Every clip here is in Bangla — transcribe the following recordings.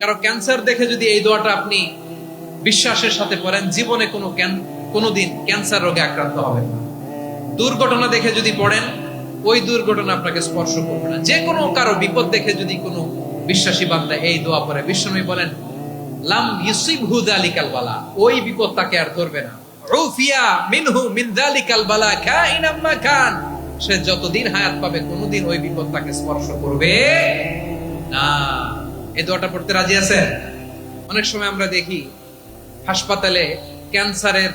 কারো ক্যান্সার দেখে যদি এই দোয়াটা আপনি বিশ্বাসের সাথে পড়েন, জীবনে কোনোদিন ক্যান্সার রোগে আক্রান্ত হবেন না। দুর্ঘটনা দেখে যদি পড়েন, ওই দুর্ঘটনা আপনাকে স্পর্শ করবে না। যে কোনো কারো বিপদ দেখে যদি কোনো বিশ্বাসী বান্দা এই দোয়া পড়ে, বিশ্বনবী বলেন লাম ইউসিবহু যালিকাল বালা, ওই বিপদ তাকে আর ধরবে না। উফিয়া মিনহু মিন যালিকাল বালা কাইনাম মা কান, সে যতদিন হায়াত পাবে কোনোদিন ওই বিপদ তাকে স্পর্শ করবে না। এই দোয়াটা পড়তে রাজি আছেন? অনেক সময় আমরা দেখি হাসপাতালে ক্যান্সারের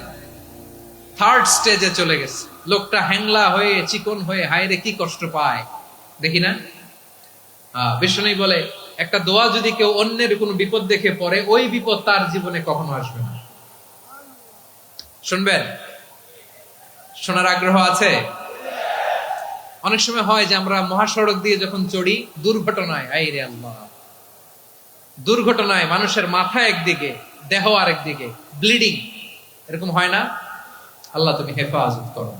থার্ড স্টেজে চলে গেছে, লোকটা হ্যাংলা হয়ে চিকন হয়ে হায়রে কি কষ্ট পায় দেখি না। বিষ্ণু বলে একটা দোয়া যদি কেউ অন্যের কোনো বিপদ দেখে পড়ে, ওই বিপদ তার জীবনে কখনো আসবে না। শুনবেন? শোনার আগ্রহ আছে? অনেক সময় হয় যে আমরা মহাসড়ক দিয়ে যখন চড়ি, দুর্ঘটনায়, আইরে আল্লাহ, দুর্ঘটনায় মানুষের মাথা একদিকে, দেহ আরেকদিকে, ব্লিডিং, এরকম হয় না? আল্লাহ তুমি হেফাজত করো।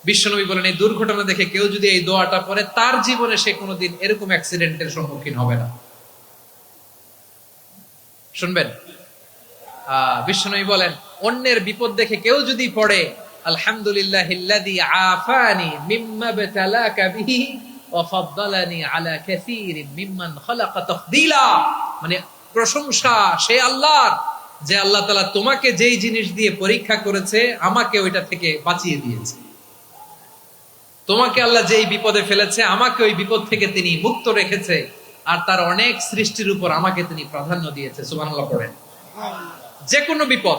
বিশ্বনবী বলেন এই দুর্ঘটনা দেখে কেউ যদি এই দোয়াটা পড়ে, তার জীবনে সে কোনোদিন এরকম অ্যাক্সিডেন্টের সম্মুখীন হবে না। শুনবেন? বিশ্বনবী বলেন অন্যের বিপদ দেখে কেউ যদি পড়ে, আলহামদুলিল্লাহিল্লাযী আফানি মিম্মা বতালাকা বিহি ওয়া ফাদ্দালানি আলা কাসীরিন মিম্মান খালাকা তাফদীলা, মানে প্রশংসা সে আল্লাহর, যে আল্লাহ তাআলা তোমাকে যেই জিনিস দিয়ে পরীক্ষা করেছে, আমাকে ওইটা থেকে বাঁচিয়ে দিয়েছে। তোমাকে আল্লাহ যেই বিপদে ফেলেছে, আমাকে ওই বিপদ থেকে তিনি মুক্ত রেখেছে, আর তার অনেক সৃষ্টির উপর আমাকে তিনি প্রাধান্য দিয়েছে। সুবহানাল্লাহ পড়েন। যে কোনো বিপদ